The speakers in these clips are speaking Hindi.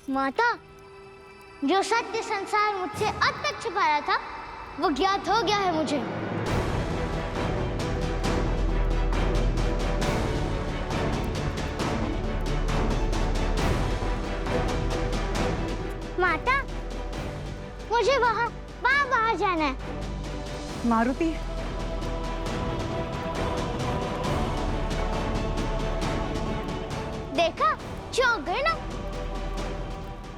माता, जो सत्य संसार मुझसे अब तक छिपा रहा था वो ज्ञात हो गया है मुझे। माता, मुझे वहाँ बाहर जाना है। मारुति, देखा, चौंक गए ना।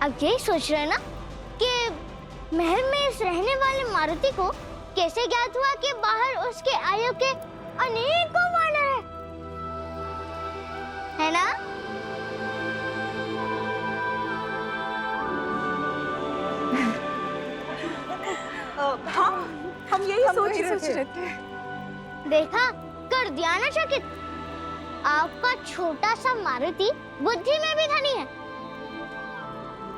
अब यही सोच रहे ना कि महल में इस रहने वाले मारुति को कैसे ज्ञात हुआ कि बाहर उसके आयु के अनेकों वानर हैं, है ना? हाँ, हम यही सोच रहे थे। देखा, कर दिया ना चकित। आपका छोटा सा मारुति बुद्धि में भी धनी है।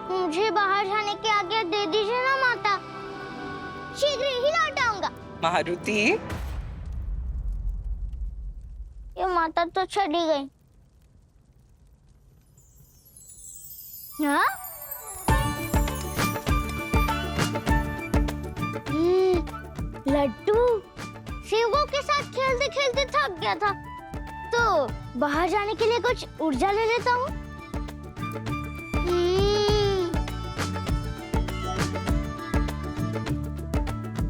मुझे बाहर जाने की आज्ञा दे दीजिए ना माता, शीघ्र ही लौट आऊंगा। मारुति, ये माता तो चली गई। हाँ? लड्डू सेवों के साथ खेलते खेलते थक गया था, तो बाहर जाने के लिए कुछ ऊर्जा ले लेता हूँ।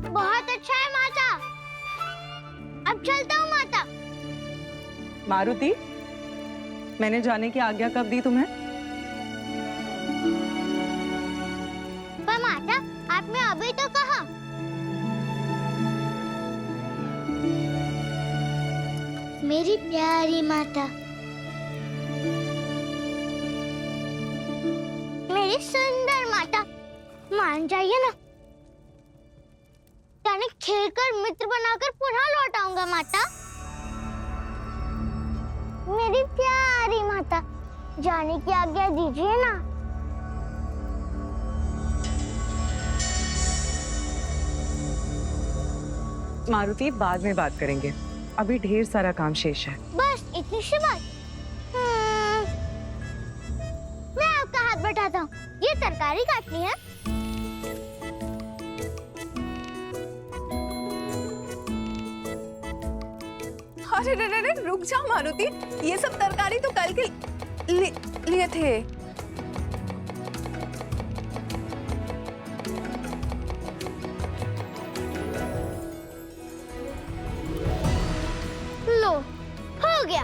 बहुत अच्छा है माता, अब चलता हूँ माता। मारुति, मैंने जाने की आज्ञा कब दी तुम्हें? पर माता, आपने अभी तो कहा। मेरी प्यारी माता, मेरी सुंदर माता, मान जाइए ना। यानी खेलकर मित्र बनाकर पुनः लौट आऊंगा माता। मेरी प्यारी माता, जाने की आज्ञा दीजिए ना। मारुति, बाद में बात करेंगे, अभी ढेर सारा काम शेष है। बस इतनी सी बात। मैं आपका हाथ बटाता हूँ, ये तरकारी काटनी है। अरे रुक जा मारुति, ये सब तरकारी तो कल के लिए थे। लो, हो गया।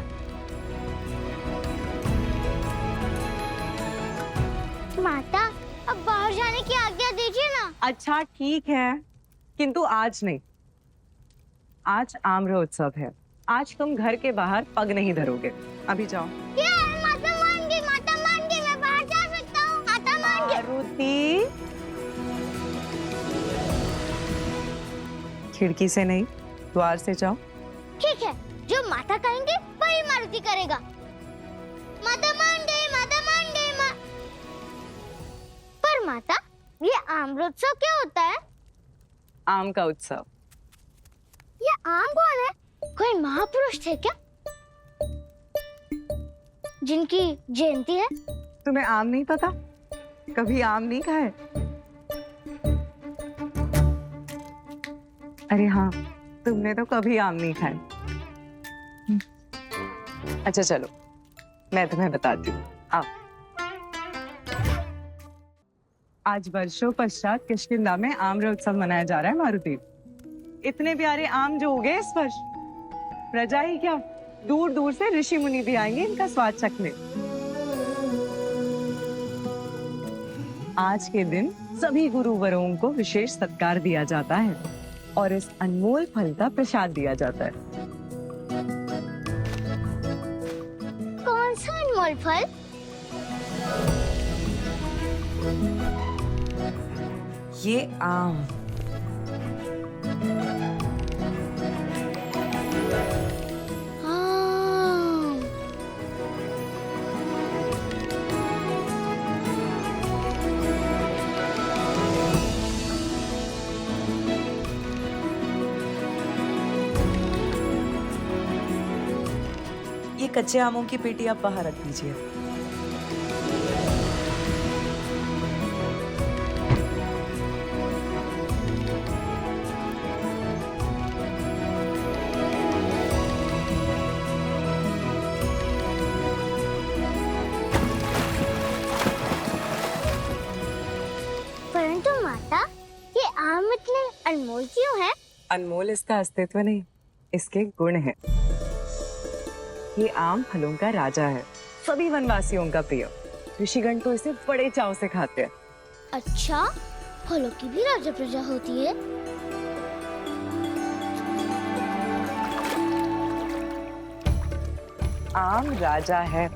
माता, अब बाहर जाने की आज्ञा दीजिए ना। अच्छा ठीक है, किंतु आज नहीं। आज आम्र उत्सव है, आज तुम घर के बाहर पग नहीं धरोगे। अभी जाओ। माता मान गई, मैं बाहर जा सकता हूँ। माता मान गई। मारुति, खिड़की से नहीं, द्वार से जाओ। ठीक है, जो माता कहेंगे वही मारुति करेगा। माता मान गई। पर माता, ये आम्रोत्सव क्या होता है? आम का उत्सव। ये आम कौन है? कोई महापुरुष थे क्या, जिनकी जयंती है? तुम्हें आम नहीं पता? कभी आम नहीं खाए? अरे हाँ, तुमने तो कभी आम नहीं खाए। अच्छा चलो, मैं तुम्हें बताती हूँ। आओ। आज वर्षों पश्चात किष्किंधा में आम्र उत्सव मनाया जा रहा है मारुति। इतने प्यारे आम जो उगे इस वर्ष, प्रजा ही क्या, दूर दूर से ऋषि मुनि भी आएंगे इनका स्वाद चखने। आज के दिन सभी गुरुवरों को विशेष सत्कार दिया जाता है और इस अनमोल फल का प्रसाद दिया जाता है। कौन सा अनमोल फल? ये आम। ये कच्चे आमों की पेटी आप बाहर रख दीजिए। अनमोल क्यों है? अनमोल इसका अस्तित्व नहीं, इसके गुण है। ये आम फलों का राजा है, सभी वनवासियों का प्रिय। ऋषिगण तो इसे बड़े चाव से खाते हैं। अच्छा, फलों की भी राजा प्रजा होती है? आम राजा है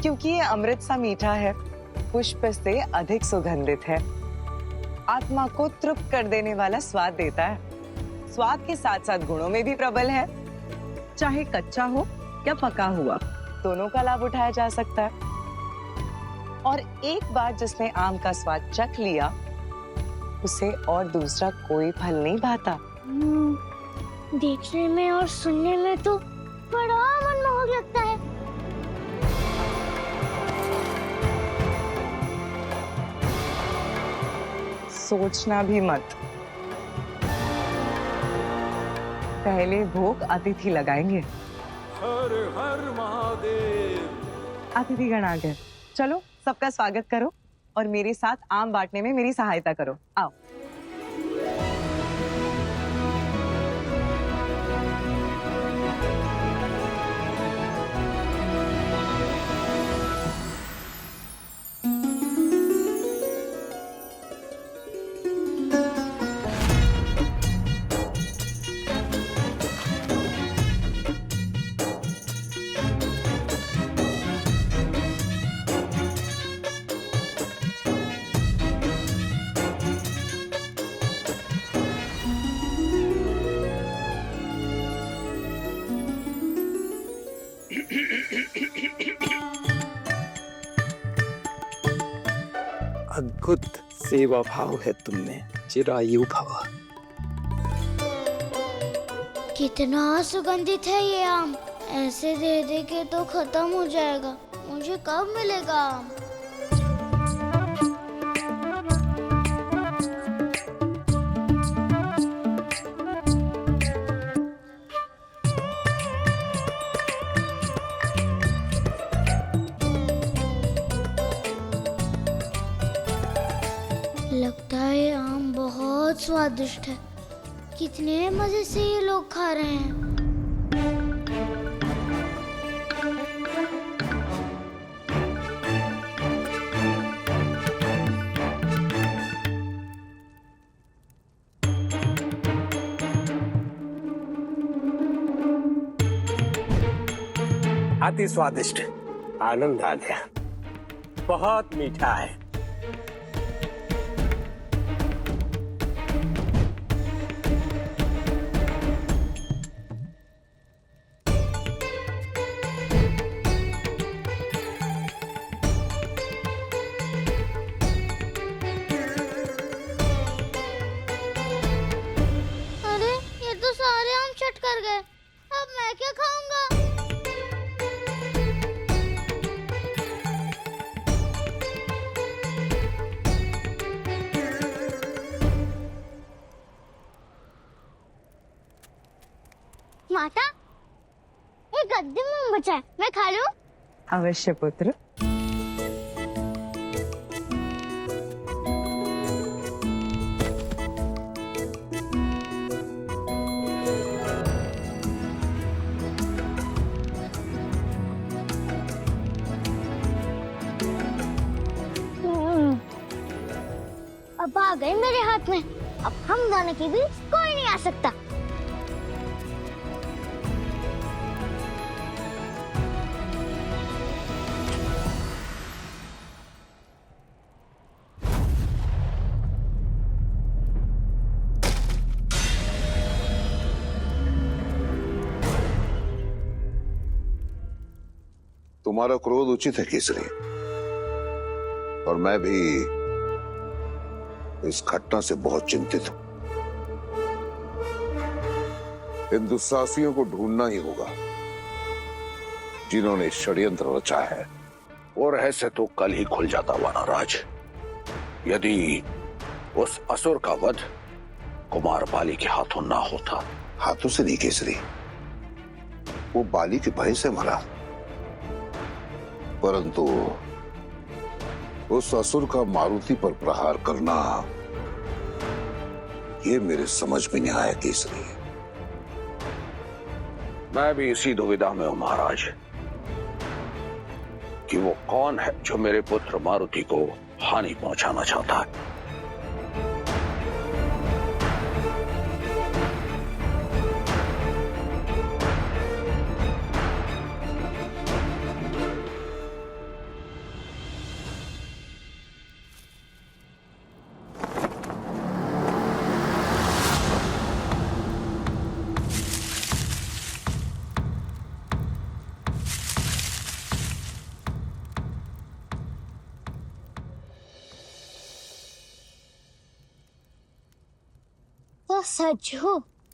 क्योंकि ये अमृत सा मीठा है, पुष्प से अधिक सुगंधित है, आत्मा को तृप्त कर देने वाला स्वाद देता है, स्वाद के साथ साथ गुणों में भी प्रबल है। चाहे कच्चा हो या पका हुआ, दोनों का लाभ उठाया जा सकता है। और एक बार जिसने आम का स्वाद चख लिया, उसे और दूसरा कोई फल नहीं भाता। देखने में और सुनने में तो बड़ा मनमोहक लगता है। सोचना भी मत। पहले भोग अतिथि लगाएंगे। हर हर महादेव। अतिथिगण आ गए, चलो सबका स्वागत करो और मेरे साथ आम बांटने में मेरी सहायता करो। आओ। अद्भुत सेवा भाव है तुमने, चिरायु भव। कितना सुगंधित है ये आम, ऐसे दे दे के तो खत्म हो जाएगा। मुझे कब मिलेगा आम? लगता है ये आम बहुत स्वादिष्ट है। कितने मजे से ये लोग खा रहे हैं। अति स्वादिष्ट, आनंद आ गया। बहुत मीठा है। अरे ये तो सारे आम चट कर गए। अब मैं क्या खाऊंगा? माता, ये गद्दे में बचा है, मैं खा लूं? अवश्य पुत्र। अब आ गए मेरे हाथ में। अब हम दोनों के बीच कोई नहीं आ सकता। तुम्हारा क्रोध उचित है केसरी, और मैं भी इस घटना से बहुत चिंतित हूं। इन दुस्साहसियों को ढूंढना ही होगा जिन्होंने षड्यंत्र रचा है, और ऐसे तो कल ही खुल जाता वानराज, यदि उस असुर का वध कुमार बाली के हाथों ना होता। हाथों से नहीं केसरी, वो बाली के भय से मरा, परंतु उस असुर का मारुति पर प्रहार करना ये मेरे समझ में नहीं आया केसरी। मैं भी इसी दुविधा में हूं महाराज कि वो कौन है जो मेरे पुत्र मारुति को हानि पहुंचाना चाहता है। तो सच हो,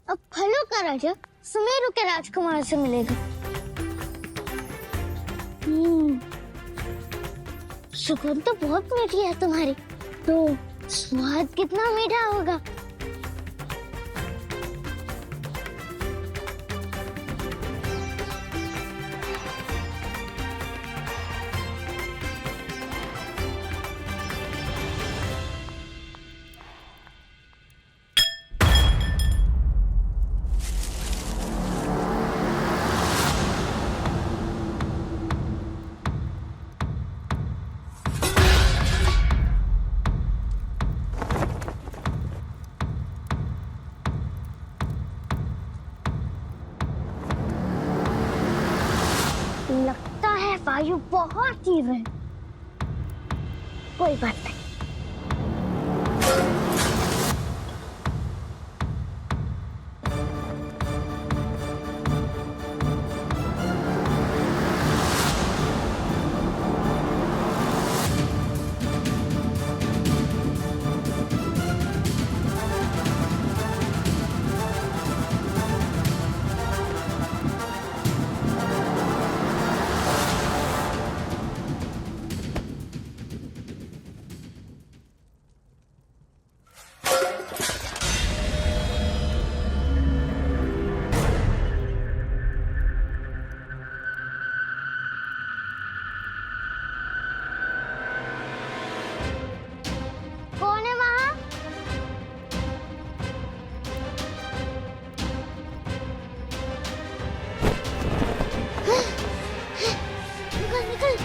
अब फलों का राजा सुमेरु के राजकुमार से मिलेगा। सुगंध तो बहुत मीठी है तुम्हारी, तो स्वाद कितना मीठा होगा। लगता है वायु बहुत तीव्र है। कोई बात नहीं। कौन है वहाँ? निकल निकल।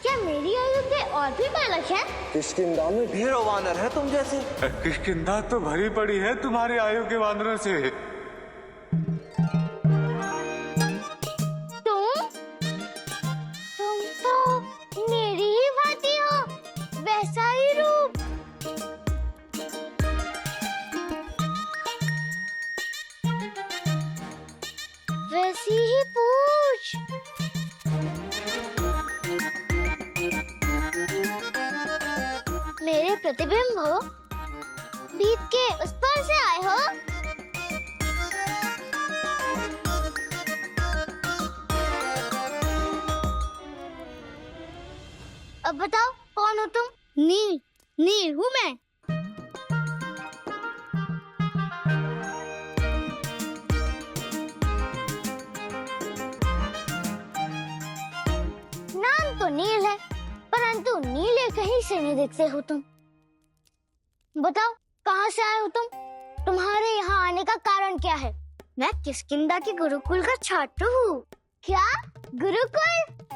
क्या मेरी आयु के और भी बालक हैं? किष्किंधा में ढेरों वानर है तुम जैसे। किष्किंधा तो भरी पड़ी है तुम्हारे आयु के वानरों से। तुम तो मेरी ही भांति हो, वैसा ही रूप। वैसी ही पूछ। मेरे प्रतिबिंब हो, बीत के उस पार से आए हो। अब बताओ कौन हो तुम? नील, नील हूँ मैं। नाम तो नील है, परंतु नीले कहीं से नहीं दिखते हो तुम। बताओ कहाँ से आए हो तुम? तुम्हारे यहाँ आने का कारण क्या है? मैं किष्किंधा के गुरुकुल का छात्र हूँ। क्या गुरुकुल?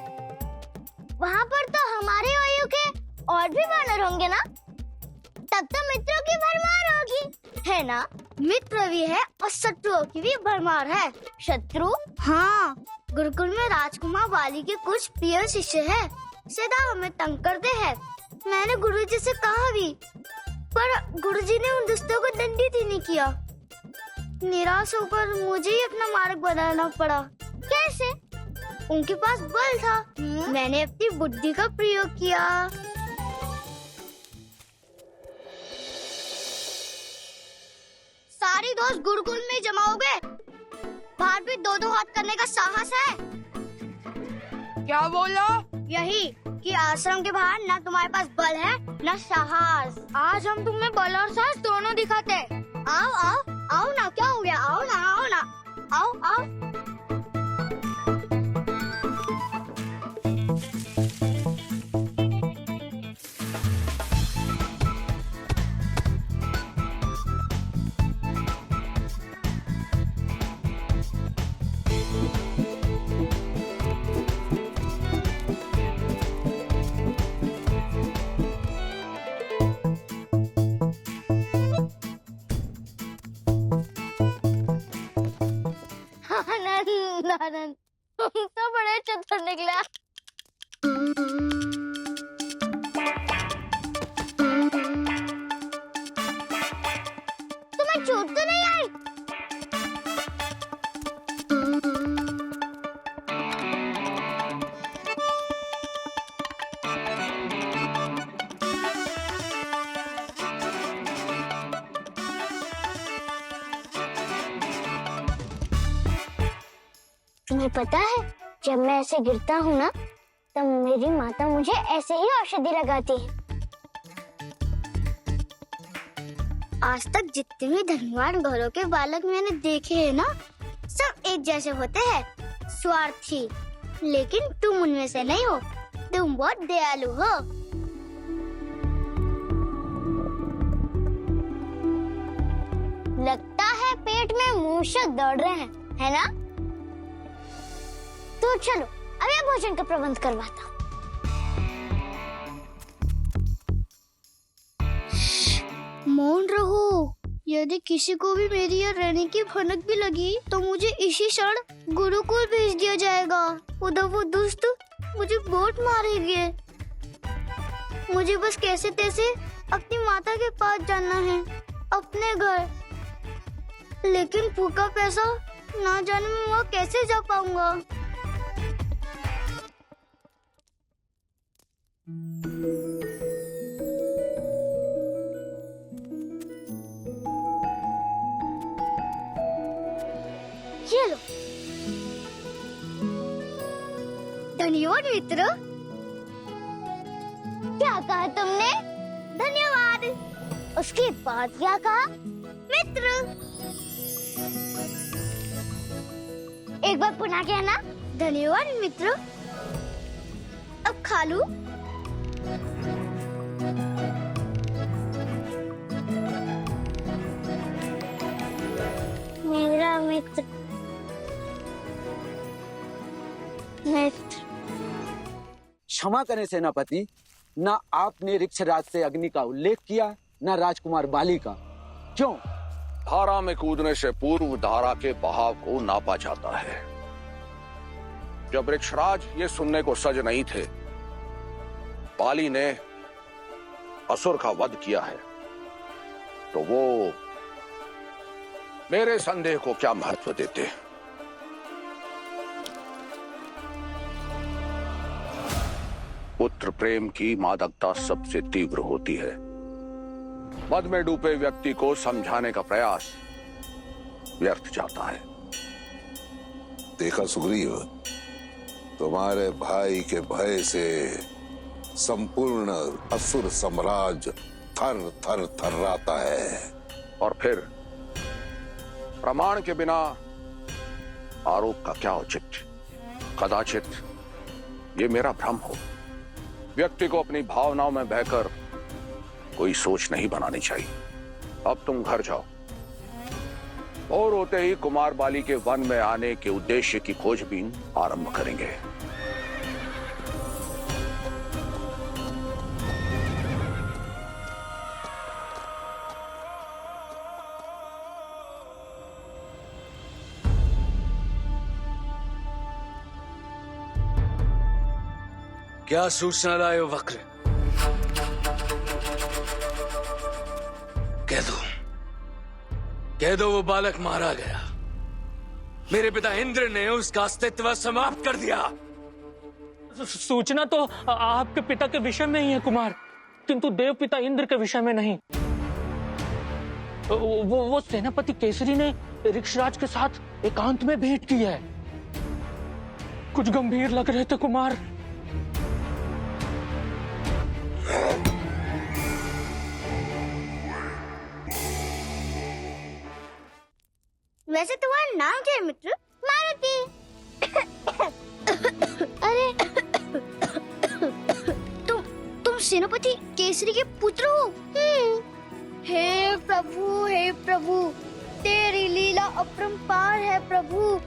वहाँ पर तो हमारे आयु के और भी वानर होंगे ना? तब तो मित्रों की भरमार होगी, है ना? मित्र भी है और शत्रुओं की भी भरमार है। शत्रु? हाँ, गुरुकुल में राजकुमार वाली के कुछ प्रिय शिष्य हैं। सदा हमें तंग करते हैं। मैंने गुरुजी से कहा भी, पर गुरुजी ने उन दुष्टों को दंडित ही नहीं किया। निराश होकर मुझे ही अपना मार्ग बदलना पड़ा। कैसे? उनके पास बल था, मैंने अपनी बुद्धि का प्रयोग किया। सारी दोस्त गुरुकुल में जमा हो गए। बाहर भी दो दो हाथ करने का साहस है। क्या बोला? यही कि आश्रम के बाहर ना तुम्हारे पास बल है ना साहस। आज हम तुम्हें बल और साहस दोनों दिखाते हैं। आओ आओ आओ ना, क्या हो गया? आओ ना, आओ ना, आओ आओ। आनंद आनंद, तुम तो बड़े चतुर निकला। तुम्हें चोट तो नहीं आई? तुम्हें पता है, जब मैं ऐसे गिरता हूँ ना, तब मेरी माता मुझे ऐसे ही औषधि लगाती है। आज तक जितने भी धनवान घरों के बालक मैंने देखे हैं ना, सब एक जैसे होते हैं, स्वार्थी। लेकिन तुम उनमें से नहीं हो, तुम बहुत दयालु हो। लगता है पेट में मूषक दौड़ रहे हैं, है ना? तो चलो, अभी भोजन का प्रबंध करवाता हूँ। मौन रहो। यदि किसी को भी मेरी यहाँ रहने की भनक भी लगी, तो मुझे इसी क्षण गुरुकुल भेज दिया जाएगा। उधर वो दुष्ट मुझे बहुत मारेंगे। मुझे बस कैसे तैसे अपनी माता के पास जाना है, अपने घर। लेकिन भूखा पैसा ना जाने मैं वहाँ कैसे जा पाऊंगा। ये लो। धन्यवाद मित्र। क्या कहा तुमने? धन्यवाद। उसके बाद क्या कहा? मित्र। एक बार पुनः कहना, धन्यवाद मित्र। अब खा लूं? मेरा मित्र। क्षमा करें सेनापति, न आपने ऋक्षराज से अग्नि का उल्लेख किया, न राजकुमार बाली का। क्यों? धारा में कूदने से पूर्व धारा के बहाव को नापा जाता है। जब ऋक्षराज ये सुनने को सज नहीं थे, बाली ने असुर का वध किया है, तो वो मेरे संदेह को क्या महत्व देते? पुत्र प्रेम की मादकता सबसे तीव्र होती है। मद में डूबे व्यक्ति को समझाने का प्रयास व्यर्थ जाता है। देखा सुग्रीव, तुम्हारे भाई के भय से संपूर्ण असुर साम्राज्य थर थर थर्राता है। और फिर प्रमाण के बिना आरोप का क्या औचित्य? कदाचित ये मेरा भ्रम हो। व्यक्ति को अपनी भावनाओं में बहकर कोई सोच नहीं बनानी चाहिए। अब तुम घर जाओ और होते ही कुमार बाली के वन में आने के उद्देश्य की खोजबीन आरंभ करेंगे। क्या सूचना लाए हो वक्र? कह दो वो बालक मारा गया। मेरे पिता इंद्र ने उसका अस्तित्व समाप्त कर दिया। सूचना तो आपके पिता के विषय में ही है कुमार, किंतु देव पिता इंद्र के विषय में नहीं। वो सेनापति केसरी ने ऋक्षराज के साथ एकांत में भेंट की है। कुछ गंभीर लग रहे थे कुमार। वैसे तुम्हारा नाम क्या है मित्र? मारुति। अरे तुम सेनापति केसरी के पुत्र हो? हे प्रभु, तेरी लीला अपरंपार है प्रभु।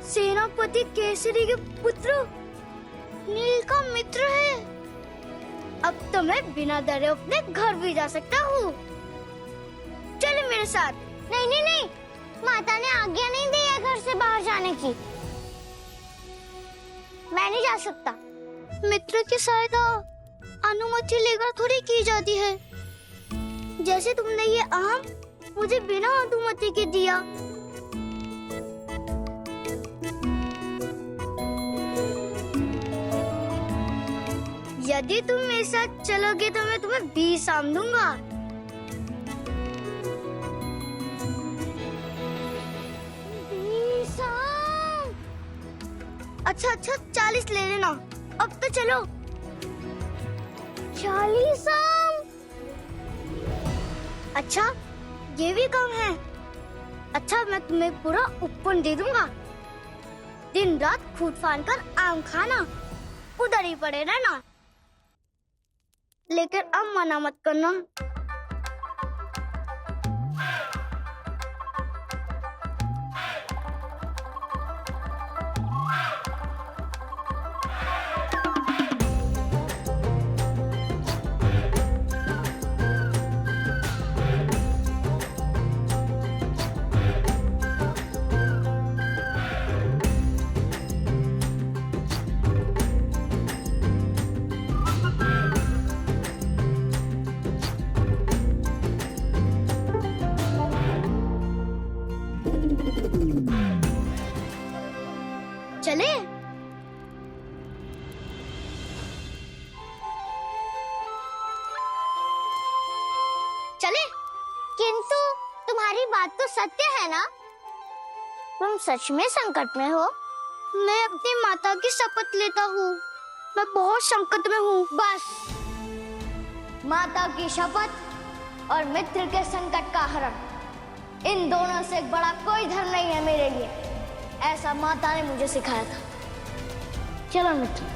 सेनापति केसरी के पुत्र नील का मित्र है। अब तो मैं बिना डरे अपने घर भी जा सकता हूँ। चलो मेरे साथ। नहीं, माता ने आज्ञा नहीं दी है घर से बाहर जाने की। मैं नहीं जा सकता। मित्र की सहायता अनुमति लेकर थोड़ी की जाती है। जैसे तुमने ये आम मुझे बिना अनुमति के दिया। यदि तुम मेरे साथ चलोगे तो मैं तुम्हें 20 आम दूंगा। अच्छा 40 ले लेना। अब तो चलो। 40 आम। अच्छा ये भी कम है। अच्छा मैं तुम्हें पूरा उपवन दे दूंगा। दिन रात खूब फान कर आम खाना, उधर ही पड़े रहना। लेकिन अब मना मत करना। चले? किंतु तुम्हारी बात तो सत्य है ना? तुम सच में संकट में हो? मैं अपनी माता की शपथ लेता हूँ, मैं बहुत संकट में हूँ। बस माता की शपथ और मित्र के संकट का हरण, इन दोनों से बड़ा कोई धर्म नहीं है मेरे लिए। ऐसा माता ने मुझे सिखाया था। चलो मित्र।